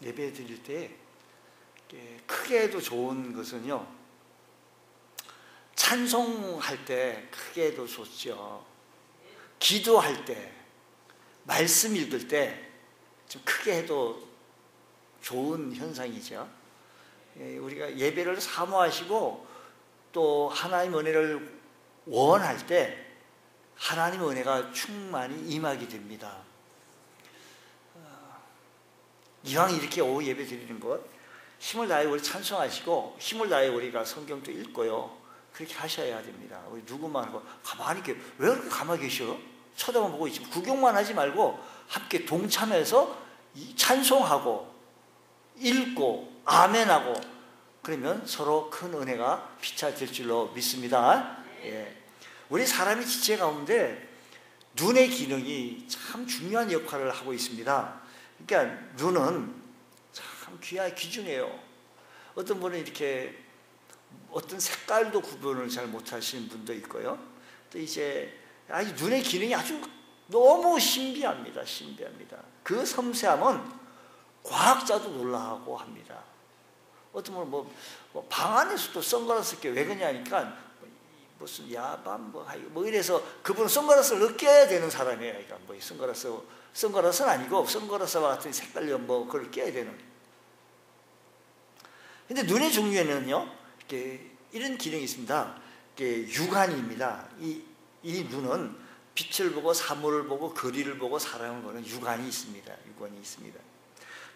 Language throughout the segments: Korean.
예배 드릴 때 크게 해도 좋은 것은요, 찬송할 때 크게 해도 좋죠. 기도할 때, 말씀 읽을 때 좀 크게 해도 좋은 현상이죠. 우리가 예배를 사모하시고 또 하나님 은혜를 원할 때 하나님 은혜가 충만히 임하게 됩니다. 이왕 이렇게 오후 예배 드리는 것, 힘을 다해 우리 찬송하시고 힘을 다해 우리가 성경도 읽고요, 그렇게 하셔야 됩니다. 우리 누구만 하고 가만히 이렇게, 왜 그렇게 가만히 계셔? 쳐다만 보고 있지, 구경만 하지 말고 함께 동참해서 찬송하고 읽고 아멘하고 그러면 서로 큰 은혜가 피차될 줄로 믿습니다. 예. 우리 사람의 지체 가운데 눈의 기능이 참 중요한 역할을 하고 있습니다. 그러니까 눈은 참 귀중해요. 어떤 분은 이렇게 어떤 색깔도 구분을 잘 못하시는 분도 있고요. 또 이제 아주 눈의 기능이 아주 너무 신비합니다. 신비합니다. 그 섬세함은 과학자도 놀라고 합니다. 어떤 분은 방 안에서도 선글라스 껴. 왜 그러냐니까 무슨 야밤 뭐 이래서 그분은 선글라스를 넣게 되는 사람이에요. 그러니까 뭐 선글라스는 아니고 선글라스와 같은 색깔로 뭐 그걸 껴야 되는. 근데 눈의 종류에는요, 이렇게 이런 기능이 있습니다. 이게 육안입니다. 이 눈은 빛을 보고 사물을 보고 거리를 보고 사람을 보는 육안이 있습니다. 육안이 있습니다.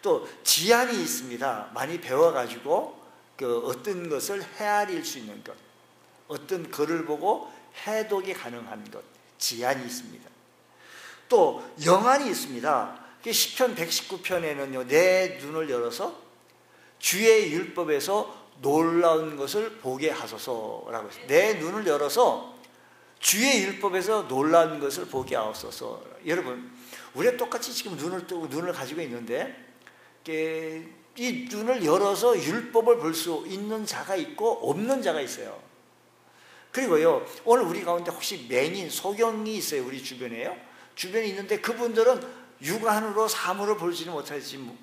또 지안이 있습니다. 많이 배워가지고 그 어떤 것을 헤아릴 수 있는 것, 어떤 글을 보고 해독이 가능한 것, 지안이 있습니다. 또 영안이 있습니다. 시편 119편에는요, 내 눈을 열어서 주의 율법에서 놀라운 것을 보게 하소서라고 했어요. 내 눈을 열어서 주의 율법에서 놀라운 것을 보게 하소서. 여러분, 우리가 똑같이 지금 눈을 뜨고 눈을 가지고 있는데 이 눈을 열어서 율법을 볼 수 있는 자가 있고 없는 자가 있어요. 그리고요, 오늘 우리 가운데 혹시 맹인, 소경이 있어요. 우리 주변에요. 주변에 있는데 그분들은 육안으로 사물을 볼지는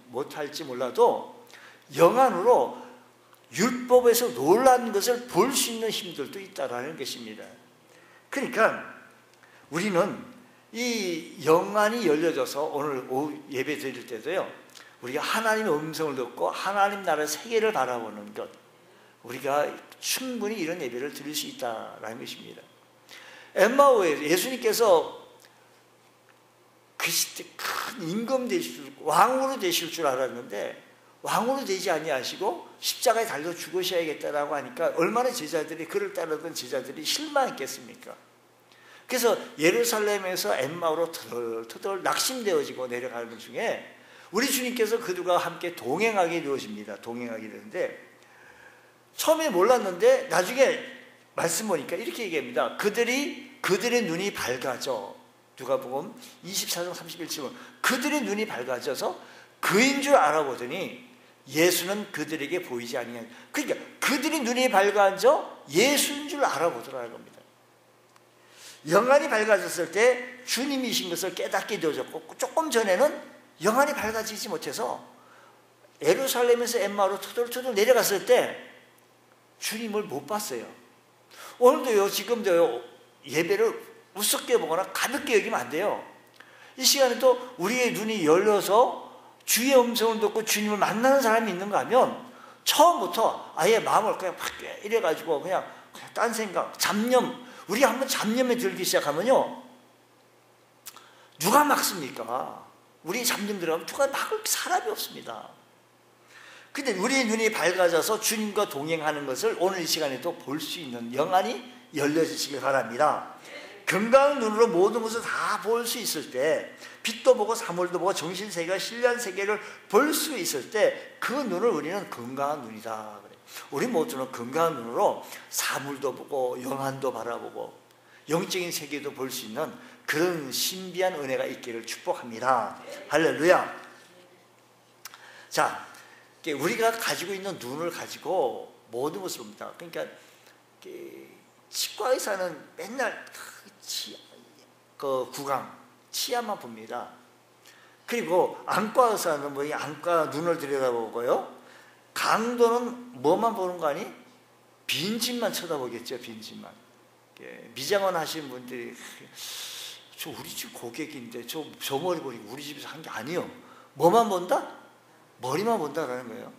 못할지 몰라도 영안으로 율법에서 놀란 것을 볼 수 있는 힘들도 있다라는 것입니다. 그러니까 우리는 이 영안이 열려져서 오늘 오후 예배 드릴 때도요, 우리가 하나님의 음성을 듣고 하나님 나라의 세계를 바라보는 것, 우리가 충분히 이런 예배를 드릴 수 있다라는 것입니다. 엠마오에서 예수님께서 그 시대 큰 임금 되실, 왕으로 되실 줄 알았는데 왕으로 되지 아니하시고 십자가에 달려 죽으셔야겠다라고 하니까 얼마나 제자들이, 그를 따르던 제자들이 실망했겠습니까? 그래서 예루살렘에서 엠마오로 터덜터덜 낙심되어지고 내려가는 중에 우리 주님께서 그들과 함께 동행하게 되어집니다. 동행하게 되는데 처음에 몰랐는데 나중에 말씀 보니까 이렇게 얘기합니다. 그들의 눈이 밝아져, 누가복음 24장 31절, 그들의 눈이 밝아져서 그인 줄 알아보더니 예수는 그들에게 보이지 아니하니. 그러니까 그들이 눈이 밝아져 예수인 줄 알아보더라는 겁니다. 영안이 밝아졌을 때 주님이신 것을 깨닫게 되어졌고, 조금 전에는 영안이 밝아지지 못해서 예루살렘에서 엠마오로 터덜터덜 내려갔을 때 주님을 못 봤어요. 오늘도요, 지금도요, 예배를 우습게 보거나 가볍게 여기면 안 돼요. 이 시간에도 우리의 눈이 열려서 주의 음성을 듣고 주님을 만나는 사람이 있는가 하면 처음부터 아예 마음을 그냥 팍 이래가지고 그냥 딴 생각, 잡념, 우리가 한번 잡념에 들기 시작하면요, 누가 막습니까? 우리 잡념 들어가면 누가 막을 사람이 없습니다. 근데 우리의 눈이 밝아져서 주님과 동행하는 것을 오늘 이 시간에도 볼 수 있는 영안이 열려지시길 바랍니다. 건강한 눈으로 모든 것을 다 볼 수 있을 때, 빛도 보고 사물도 보고 정신세계와 신령세계를 볼 수 있을 때 그 눈을 우리는 건강한 눈이다. 우리 모두는 건강한 눈으로 사물도 보고 영안도 바라보고 영적인 세계도 볼 수 있는 그런 신비한 은혜가 있기를 축복합니다. 할렐루야. 자, 우리가 가지고 있는 눈을 가지고 모든 것을 봅니다. 그러니까 치과 의사는 맨날 그 구강, 치아만 봅니다. 그리고 안과 의사는 뭐 이 안과 눈을 들여다보고요. 강도는 뭐만 보는 거 아니? 빈집만 쳐다보겠죠. 빈집만. 미장원 하시는 분들이 저 우리 집 고객인데 저 머리 보니까 우리 집에서 한 게 아니요. 뭐만 본다? 머리만 본다라는 거예요.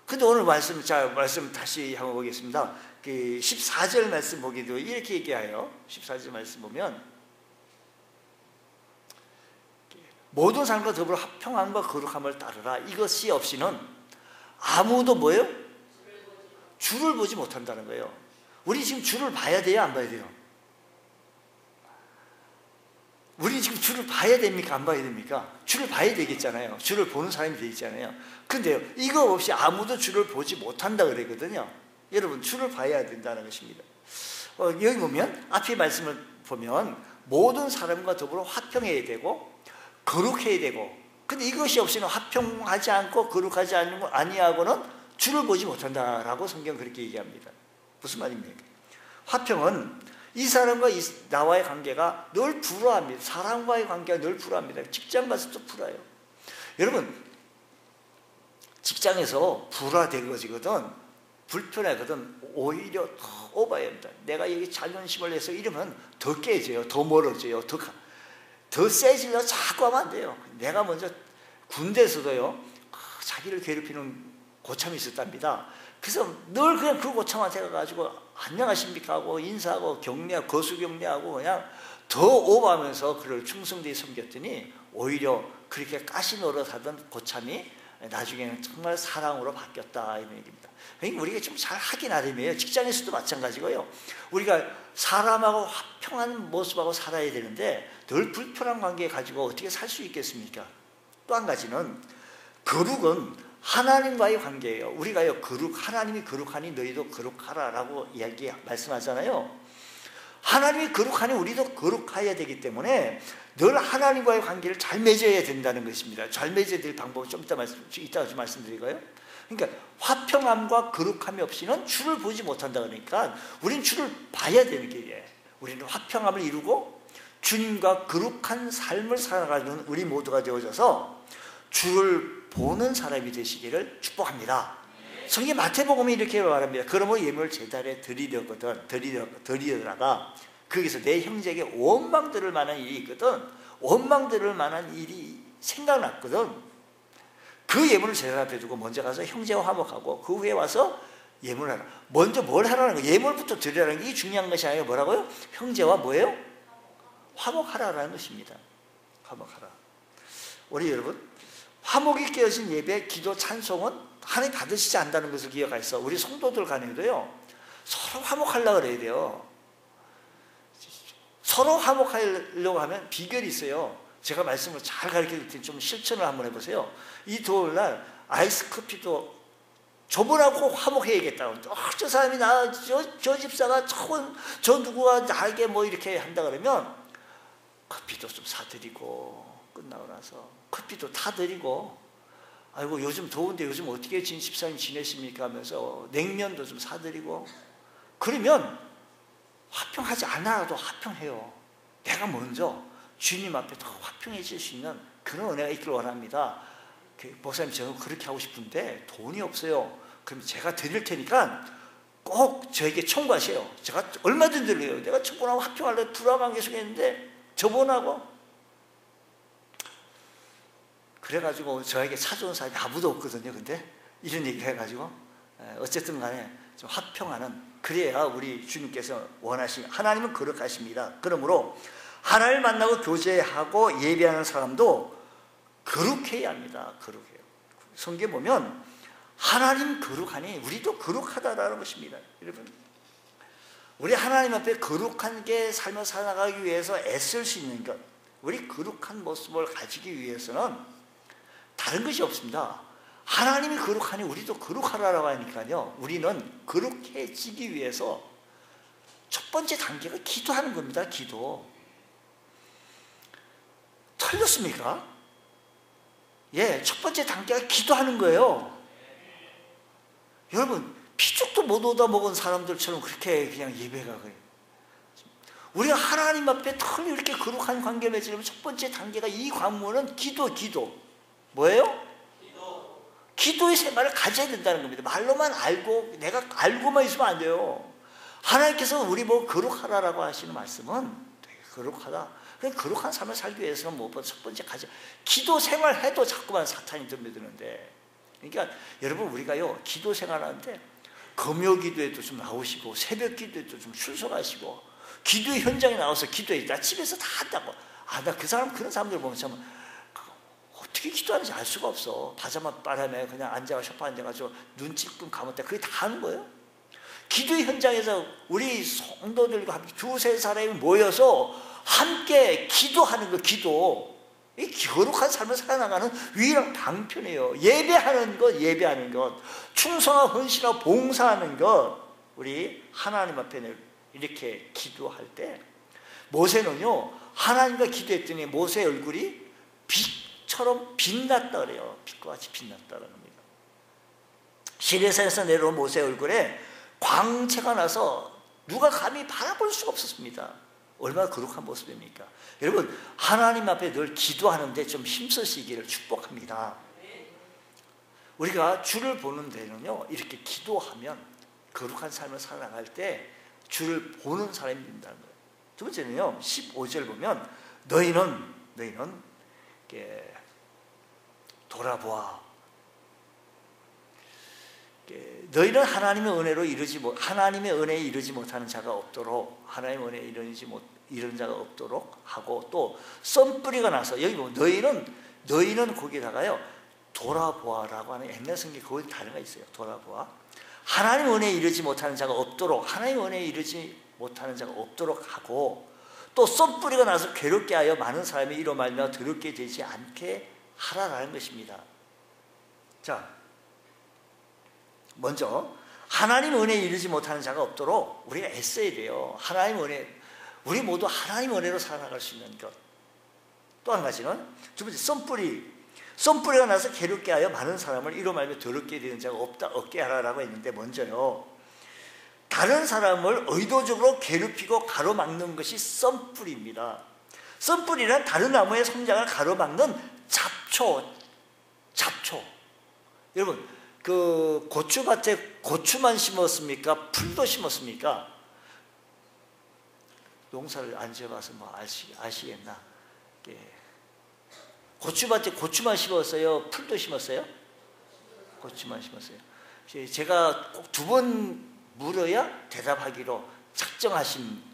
근데 오늘 말씀 다시 한번 보겠습니다. 그 14절 말씀 보기도 이렇게 얘기해요. 14절 말씀 보면 모든 사람과 더불어 합평함과 거룩함을 따르라. 이것이 없이는 아무도 뭐예요? 주를 보지 못한다는 거예요. 우리 지금 주를 봐야 돼요? 안 봐야 돼요? 우리 지금 주를 봐야 됩니까? 안 봐야 됩니까? 주를 봐야 되겠잖아요. 주를 보는 사람이 되겠잖아요. 근데요, 이거 없이 아무도 주를 보지 못한다 그랬거든요. 여러분, 주를 봐야 된다는 것입니다. 여기 보면, 앞에 말씀을 보면, 모든 사람과 더불어 화평해야 되고, 거룩해야 되고, 근데 이것이 없이는 화평하지 않고, 거룩하지 아니하고는 주를 보지 못한다라고 성경 그렇게 얘기합니다. 무슨 말입니까? 화평은 이 사람과 나와의 관계가 늘 불화합니다. 사람과의 관계가 늘 불화합니다. 직장 가서도 불화해요. 여러분, 직장에서 불화되거든, 불편하거든, 오히려 더 오버해야 합니다. 내가 여기 자존심을 내서 이러면 더 깨져요. 더 멀어져요. 더 세지려고 자꾸 하면 안 돼요. 내가 먼저 군대에서도요, 자기를 괴롭히는 고참이 있었답니다. 그래서 늘 그냥 그 고참한테 가가지고 안녕하십니까 하고 인사하고 격려하고 거수격려하고 그냥 더 오버하면서 그를 충성되게 섬겼더니 오히려 그렇게 가시 노릇하던 고참이 나중에는 정말 사랑으로 바뀌었다 이런 얘기입니다. 그러니까 우리가 좀 잘 하긴 하려면 직장에서도 마찬가지고요. 우리가 사람하고 화평한 모습하고 살아야 되는데 늘 불편한 관계 가지고 어떻게 살 수 있겠습니까? 또 한 가지는 거룩은 하나님과의 관계예요. 우리가요, 하나님이 거룩하니 너희도 거룩하라라고 말씀하잖아요. 하나님이 거룩하니 우리도 거룩해야 되기 때문에 늘 하나님과의 관계를 잘 맺어야 된다는 것입니다. 잘 맺어야 될 방법은 좀 이따가 좀 말씀드리고요. 그러니까 화평함과 거룩함이 없이는 주를 보지 못한다 그러니까 우리는 주를 봐야 되는 길이에요. 우리는 화평함을 이루고 주님과 거룩한 삶을 살아가는 우리 모두가 되어져서 주를 보는 사람이 되시기를 축복합니다. 성경 마태복음이 이렇게 말합니다. 그러므로 예물을 제단에 드리려다가 거기서 내 형제에게 원망 들을 만한 일이 있거든. 원망 들을 만한 일이 생각났거든. 그 예물을 제단 앞에 두고 먼저 가서 형제와 화목하고 그 후에 와서 예물을 하라. 먼저 뭘 하라는 거예요? 예물부터 드리라는 게 중요한 것이 아니라 뭐라고요? 형제와 뭐예요? 화목하라라는 것입니다. 화목하라. 우리 여러분, 화목이 깨어진 예배, 기도, 찬송은 하나님 받으시지 않는다는 것을 기억하셔서 우리 성도들 간에도요, 서로 화목하려고 그래야 돼요. 서로 화목하려고 하면 비결이 있어요. 제가 말씀을 잘 가르쳐드릴 테니 좀 실천을 한번 해보세요. 이 토요일날 아이스 커피도 저분하고 화목해야겠다고. 저 사람이 저 집사가 저 누구가 나에게 뭐 이렇게 한다 그러면 커피도 좀 사드리고 끝나고 나서 커피도 타드리고, 아이고 요즘 더운데 요즘 어떻게 집사님 지내십니까 하면서 냉면도 좀 사드리고, 그러면 화평하지 않아도 화평해요. 내가 먼저 주님 앞에 더 화평해질 수 있는 그런 은혜가 있기를 원합니다. 목사님 저는 그렇게 하고 싶은데 돈이 없어요. 그럼 제가 드릴 테니까 꼭 저에게 청구하세요. 제가 얼마든지 드려요. 내가 저분하고 화평하려고 불화관계 속에 있는데 저분하고, 그래가지고 저에게 찾아온 사람이 아무도 없거든요. 근데 이런 얘기 해가지고 어쨌든 간에 좀 화평하는, 그래야 우리 주님께서 원하시는, 하나님은 거룩하십니다. 그러므로 하나님을 만나고 교제하고 예배하는 사람도 거룩해야 합니다. 거룩해요. 성경에 보면 하나님 거룩하니 우리도 거룩하다라는 것입니다. 여러분, 우리 하나님 앞에 거룩한 게 삶을 살아가기 위해서 애쓸 수 있는 것, 우리 거룩한 모습을 가지기 위해서는 다른 것이 없습니다. 하나님이 거룩하니 우리도 거룩하라고 하니까요, 우리는 거룩해지기 위해서 첫 번째 단계가 기도하는 겁니다. 기도. 틀렸습니까? 예, 첫 번째 단계가 기도하는 거예요. 여러분, 피죽도 못 얻어먹은 사람들처럼 그렇게 그냥 예배가 그래요. 우리가 하나님 앞에 늘 이렇게 거룩한 관계를 맺으려면 첫 번째 단계가 이 관문은 기도. 뭐예요? 기도의 생활을 가져야 된다는 겁니다. 말로만 알고 내가 알고만 있으면 안 돼요. 하나님께서 우리 뭐 거룩하라라고 하시는 말씀은 되게 거룩하다. 거룩한 삶을 살기 위해서는 무엇보다 첫 번째 기도 생활해도 자꾸만 사탄이 덤벼드는데, 그러니까 여러분 우리가요 기도 생활하는데 금요 기도에도 좀 나오시고 새벽 기도에도 좀 출석하시고 기도의 현장에 나와서 기도해. 나 집에서 다 한다고. 나 그 사람 그런 사람들 보면 참 어떻게 기도하는지 알 수가 없어. 파자마 바람에 그냥 앉아가 소파 앉아가지고 눈 찔끔 감았다. 그게 다 하는 거예요. 기도의 현장에서 우리 성도들과 함께 두세 사람이 모여서 함께 기도하는 거, 기도. 이 거룩한 삶을 살아나가는 유일한 방편이에요. 예배하는 것, 충성하고 헌신하고 봉사하는 것. 우리 하나님 앞에 이렇게 기도할 때 모세는요 하나님과 기도했더니 모세의 얼굴이 빛처럼 빛났다 그래요. 빛과 같이 빛났다는 겁니다. 시내산에서 내려온 모세의 얼굴에 광채가 나서 누가 감히 바라볼 수가 없었습니다. 얼마나 거룩한 모습입니까? 여러분 하나님 앞에 늘 기도하는데 좀 힘쓰시기를 축복합니다. 우리가 주를 보는 데는요 이렇게 기도하면 거룩한 삶을 살아나갈 때 주를 보는 사람이 된다는 거예요. 두 번째는요 15절 보면 너희는 돌아보아. 너희는 하나님의 은혜에 이르지 못하는 자가 없도록, 하나님의 은혜에 이르는 자가 없도록 하고, 또 썬뿌리가 나서 여기 보면 너희는 거기다가요 돌아보아라고 하는 옛날 성경에 거기 단어가 있어요. 돌아보아. 하나님의 은혜에 이르지 못하는 자가 없도록, 하나님의 은혜에 이르지 못하는 자가 없도록 하고, 또 썬뿌리가 나서 괴롭게 하여 많은 사람이 이로 말미암아 더럽게 되지 않게 하라라는 것입니다. 자, 먼저 하나님 은혜에 이르지 못하는 자가 없도록 우리가 애써야 돼요. 하나님 은혜, 우리 모두 하나님 은혜로 살아갈 수 있는 것. 또 한 가지는 두 번째 썬뿌리가 나서 괴롭게 하여 많은 사람을 이로 말미암아 더럽게 되는 자가 없게 하라라고 했는데, 먼저요 다른 사람을 의도적으로 괴롭히고 가로막는 것이 썬뿌리입니다. 썬뿌리는 다른 나무의 성장을 가로막는 잡초. 여러분 그 고추밭에 고추만 심었습니까? 풀도 심었습니까? 농사를 안 지어봐서 뭐 아시겠나? 고추밭에 고추만 심었어요? 풀도 심었어요? 고추만 심었어요. 제가 꼭 2번 물어야 대답하기로 작정하신.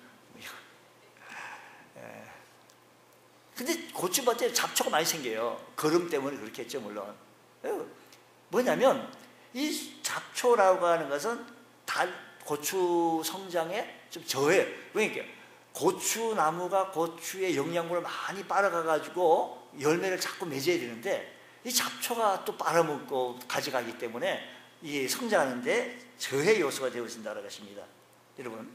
근데 고추밭에 잡초가 많이 생겨요. 거름 때문에 그렇겠죠, 물론. 뭐냐면 이 잡초라고 하는 것은 고추 성장에 좀 저해. 그러니까 고추나무가 고추의 영양분을 많이 빨아가가지고 열매를 자꾸 맺어야 되는데, 이 잡초가 또 빨아먹고 가져가기 때문에 이 성장하는데 저해 요소가 되어진다는 것입니다. 여러분,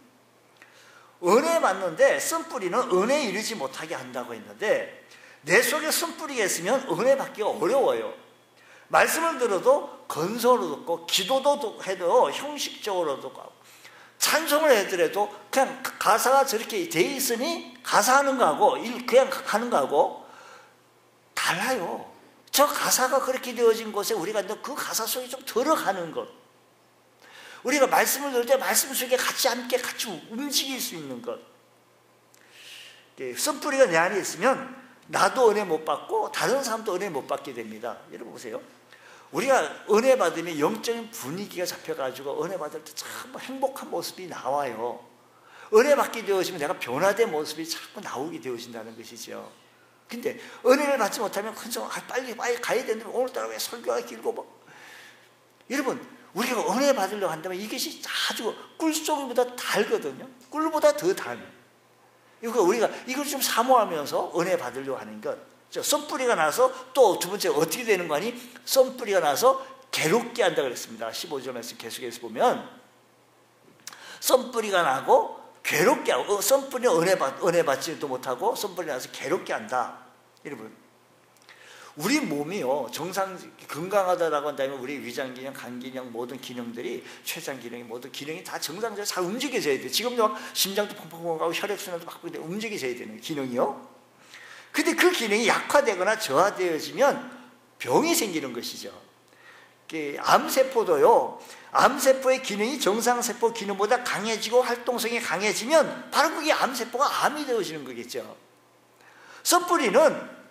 은혜 받는데 쓴뿌리는 은혜에 이르지 못하게 한다고 했는데, 내 속에 쓴뿌리가 있으면 은혜 받기가 어려워요. 말씀을 들어도 건설로 듣고, 기도도 해도 형식적으로 듣고, 찬송을 해더라도 그냥 가사가 저렇게 돼 있으니 가사하는 거하고 그냥 하는 거하고 달라요. 저 가사가 그렇게 되어진 곳에 우리가 그 가사 속에 좀 들어가는 것, 우리가 말씀을 들을 때 말씀 속에 같이 함께 같이 움직일 수 있는 것. 쓴뿌리가 내 안에 있으면 나도 은혜 못 받고 다른 사람도 은혜 못 받게 됩니다. 여러분 보세요. 우리가 은혜 받으면 영적인 분위기가 잡혀가지고 은혜 받을 때 참 행복한 모습이 나와요. 은혜 받게 되어지면 내가 변화된 모습이 자꾸 나오게 되어진다는 것이죠. 근데 은혜를 받지 못하면 빨리 가야 되는데 오늘따라 왜 설교가 길고 뭐. 여러분, 우리가 은혜 받으려고 한다면 이것이 아주 꿀송이보다 달거든요. 꿀보다 더 단. 우리가 이걸 좀 사모하면서 은혜 받으려고 하는 것. 썬뿌리가 나서 또 두 번째 어떻게 되는 거 아니? 썬뿌리가 나서 괴롭게 한다고 그랬습니다. 15절 말씀 계속해서 보면 썬뿌리가 나고 괴롭게 하고, 썬뿌리는 은혜 받지도 못하고 썬뿌리가 나서 괴롭게 한다. 여러분, 우리 몸이요, 건강하다라고 한다면 우리 위장 기능, 간 기능, 모든 기능들이, 췌장 기능이, 모든 기능이 다 정상적으로 잘 움직여져야 돼요. 지금도 막 심장도 펑펑 가고 혈액순환도 막 움직여져야 되는 기능이요. 근데 그 기능이 약화되거나 저하되어지면 병이 생기는 것이죠. 암세포도요, 암세포의 기능이 정상세포 기능보다 강해지고 활동성이 강해지면 바로 그게 암세포가 암이 되어지는 거겠죠. 썬뿌리는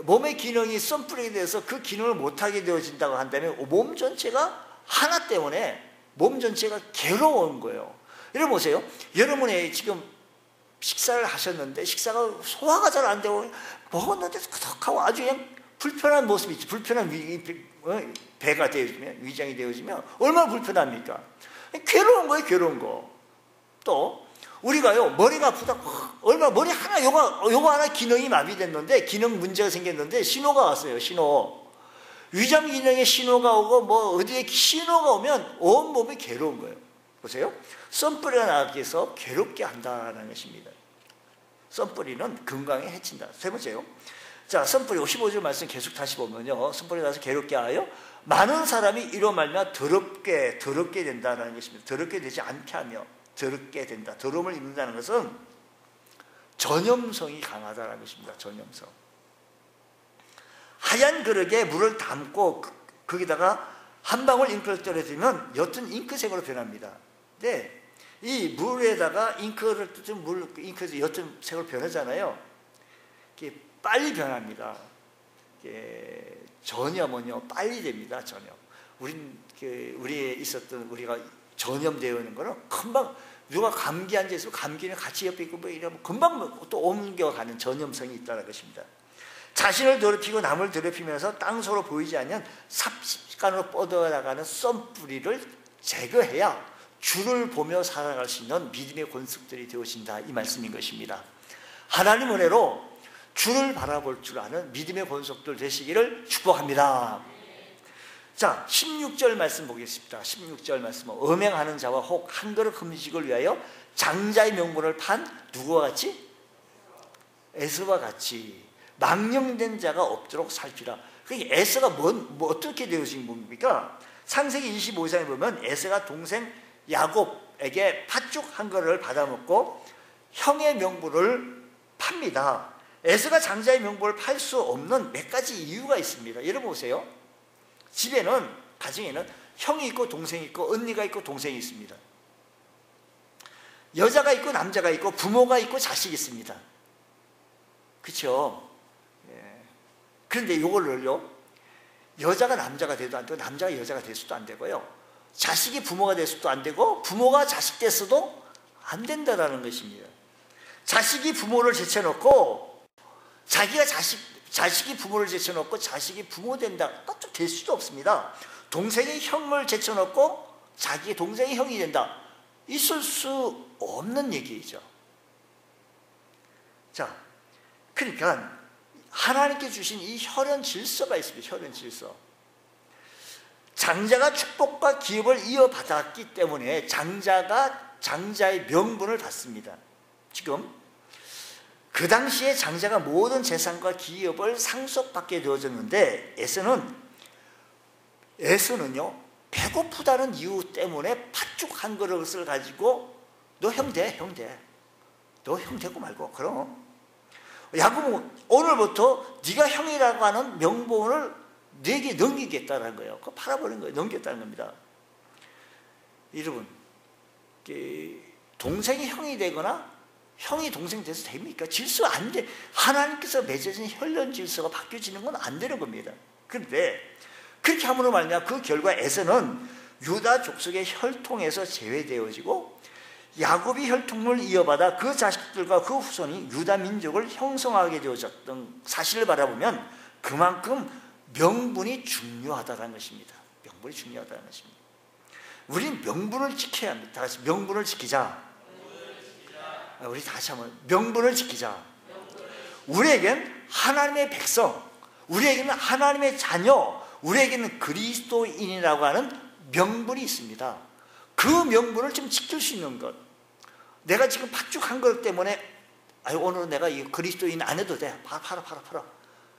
몸의 기능이 썬뿌리에 대해서 그 기능을 못하게 되어진다고 한다면 몸 전체가 하나 때문에 몸 전체가 괴로운 거예요. 여러분 보세요. 여러분이 지금 식사를 하셨는데 식사가 소화가 잘 안 되고 먹었는데 끄덕하고 아주 그냥 불편한 모습이 있죠. 불편한 배가 되어지면, 위장이 되어지면 얼마나 불편합니까? 괴로운 거예요, 괴로운 거. 또 우리가요, 머리가 아프다, 얼마나 머리 하나, 요거 하나 기능이 마비됐는데, 기능 문제가 생겼는데, 신호가 왔어요, 신호. 위장 기능에 신호가 오고, 뭐, 어디에 신호가 오면 온 몸이 괴로운 거예요. 보세요. 썬뿌리가 나기 위해서 괴롭게 한다는 것입니다. 썬뿌리는 건강에 해친다. 세 번째요. 자, 썬뿌리 15절 말씀 계속 다시 보면요. 썬뿌리 나서 괴롭게 하여 많은 사람이 이로 말미암아 더럽게 된다는 것입니다. 더럽게 되지 않게 하며, 더럽게 된다. 더러움을 입는다는 것은 전염성이 강하다는 것입니다. 전염성. 하얀 그릇에 물을 담고 거기다가 한 방울 잉크를 떨어뜨리면 옅은 잉크색으로 변합니다. 근데 이 물에다가 잉크를 뜨면 잉크에서 옅은 색으로 변하잖아요. 이게 빨리 변합니다. 전염은요 빨리 됩니다. 전염. 우리에 있었던 우리가 전염되어 있는 거는 금방 누가 감기 앉아 있으면 감기는 같이 옆에 있고 뭐 이러면 금방 또 옮겨가는 전염성이 있다는 것입니다. 자신을 더럽히고 남을 더럽히면서 땅소로 보이지 않는 삽시간으로 뻗어나가는 썬뿌리를 제거해야 주를 보며 살아갈 수 있는 믿음의 권속들이 되어진다, 이 말씀인 것입니다. 하나님 은혜로 주를 바라볼 줄 아는 믿음의 권속들 되시기를 축복합니다. 자, 16절 말씀 보겠습니다. 16절 말씀. 음행하는 자와 혹 한 그릇 음식을 위하여 장자의 명분을 판 누구와 같이? 에서와 같이 망령된 자가 없도록 살피라. 그게 에서가 뭐 어떻게 되어진 겁니까? 창세기 25장에 보면 에서가 동생 야곱에게 팥죽 한 그릇을 받아먹고 형의 명분을 팝니다. 에서가 장자의 명분을 팔 수 없는 몇 가지 이유가 있습니다. 여러분 보세요. 집에는, 가정에는 형이 있고 동생이 있고 언니가 있고 동생이 있습니다. 여자가 있고 남자가 있고 부모가 있고 자식이 있습니다. 그렇죠? 예. 그런데 이걸로요, 여자가 남자가 돼도 안 되고 남자가 여자가 될 수도 안 되고요, 자식이 부모가 될 수도 안 되고 부모가 자식 됐어도 안 된다는 것입니다. 자식이 부모를 제쳐놓고 자식이 부모를 제쳐놓고 자식이 부모 된다, 또 될 수도 없습니다. 동생이 형을 제쳐놓고 자기의 동생이 형이 된다, 있을 수 없는 얘기죠. 자, 그러니까 하나님께 주신 이 혈연 질서가 있습니다. 혈연 질서. 장자가 축복과 기업을 이어받았기 때문에 장자가 장자의 명분을 받습니다. 지금 그 당시에 장자가 모든 재산과 기업을 상속받게 되어졌는데 에서는요 배고프다는 이유 때문에 팥죽 한 그릇을 가지고 너 형 돼, 너 형 되고 말고, 그럼 야곱은 오늘부터 네가 형이라고 하는 명분을 네게 넘기겠다는 거예요. 그거 팔아버린 거예요. 넘겼다는 겁니다. 여러분, 동생이 형이 되거나 형이 동생 돼서 됩니까? 질서 안 돼. 하나님께서 맺어진 혈연 질서가 바뀌어지는 건 안 되는 겁니다. 그런데 그렇게 함으로 말미암아 그 결과 에서는 유다 족속의 혈통에서 제외되어지고 야곱이 혈통을 이어받아 그 자식들과 그 후손이 유다 민족을 형성하게 되어졌던 사실을 바라보면 그만큼 명분이 중요하다는 것입니다. 명분이 중요하다는 것입니다. 우리는 명분을 지켜야 합니다. 다 같이 명분을 지키자. 우리 다시 한번 명분을 지키자. 우리에겐 하나님의 백성, 우리에게는 하나님의 자녀, 우리에게는 그리스도인이라고 하는 명분이 있습니다. 그 명분을 좀 지킬 수 있는 것. 내가 지금 팥죽 한 것 때문에 오늘은 내가 이 그리스도인 안 해도 돼. 팔아.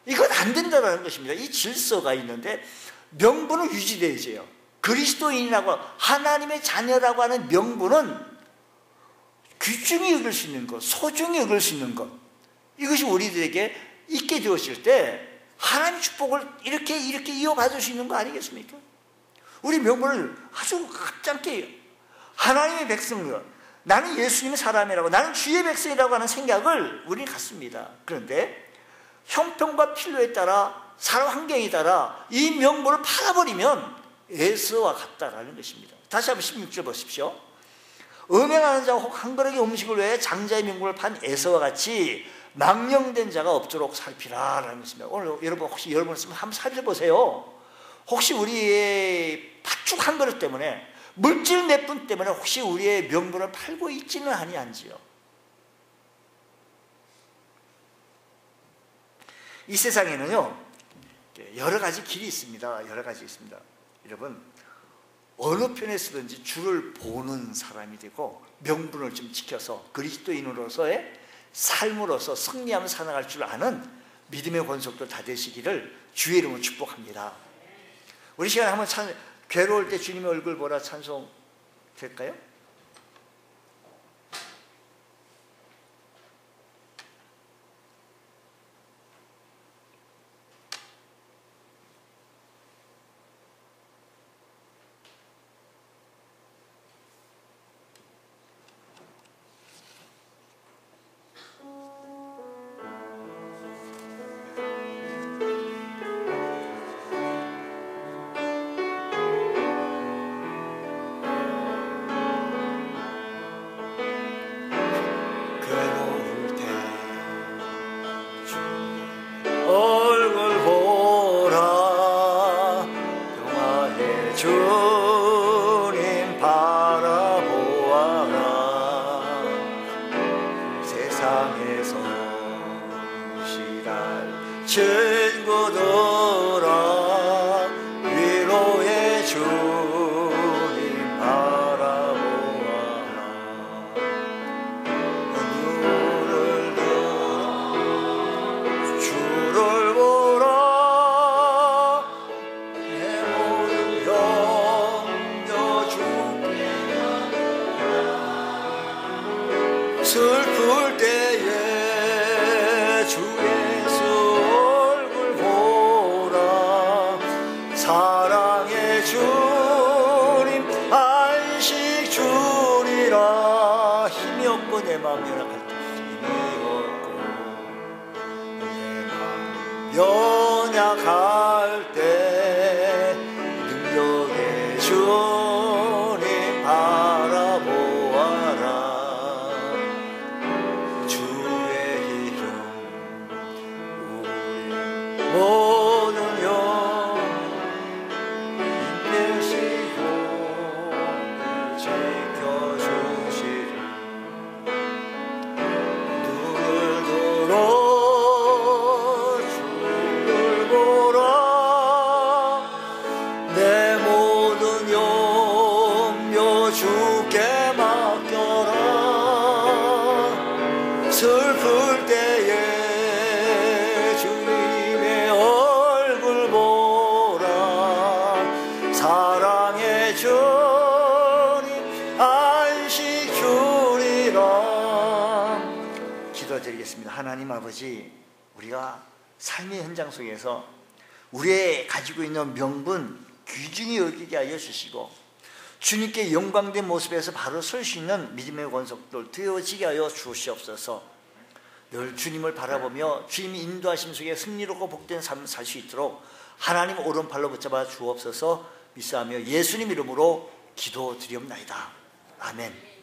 이건 안 된다는 것입니다. 이 질서가 있는데 명분은 유지되어야죠. 그리스도인이라고 하나님의 자녀라고 하는 명분은 귀중히 여길 수 있는 것, 소중히 여길 수 있는 것, 이것이 우리들에게 있게 되었을 때 하나님의 축복을 이렇게 이어받을 수 있는 거 아니겠습니까? 우리 명분을 아주 가깝게 하나님의 백성들, 나는 예수님의 사람이라고, 나는 주의 백성이라고 하는 생각을 우리는 갖습니다. 그런데 형편과 필요에 따라, 사람 환경에 따라 이 명분을 팔아버리면 에서와 같다라는 것입니다. 다시 한번 16절 보십시오. 음행하는 자 혹 한 그릇의 음식을 위해 장자의 명분을 판 에서와 같이 망령된 자가 없도록 살피라라는 것입니다. 오늘 여러분 혹시 여러분 있으면 한번 살펴보세요. 혹시 우리의 팥죽 한 그릇 때문에, 물질 몇 분 때문에 혹시 우리의 명분을 팔고 있지는 아니한지요. 이 세상에는요 여러 가지 길이 있습니다. 여러 가지 있습니다. 여러분 어느 편에 서든지 주를 보는 사람이 되고 명분을 좀 지켜서 그리스도인으로서의 삶으로서 승리하며 살아갈 줄 아는 믿음의 권속들 다 되시기를 주의 이름으로 축복합니다. 우리 시간에 한번 괴로울 때 주님의 얼굴 보라 찬송 될까요? 주님 바라보아라. 세상에서 시달 친구들아 위로의 주님 바라보아라. 눈을 들어 주를 보라. 슬플 때에 주 예수 얼굴 보라. 사랑의 주님 안식 주리라. 힘이 없고 내 마음 연약할 때, 힘이 없고 내 마음 연약할 때 능력의 주님 바라보아라. 모든 영 힘내시고 지켜주시리. 눈을 들어 주를 보라. 내 모든 염려 주께 맡겨라. 슬플 때에 사랑의 주님 안식 주리라. 기도드리겠습니다. 하나님 아버지, 우리가 삶의 현장 속에서 우리의 가지고 있는 명분 귀중히 여기게 하여 주시고 주님께 영광된 모습에서 바로 설 수 있는 믿음의 권속들 되어지게 하여 주시옵소서. 늘 주님을 바라보며 주님이 인도하심 속에 승리롭고 복된 삶을 살 수 있도록 하나님 오른팔로 붙잡아 주옵소서. 믿사하며 예수님 이름으로 기도드리옵나이다. 아멘.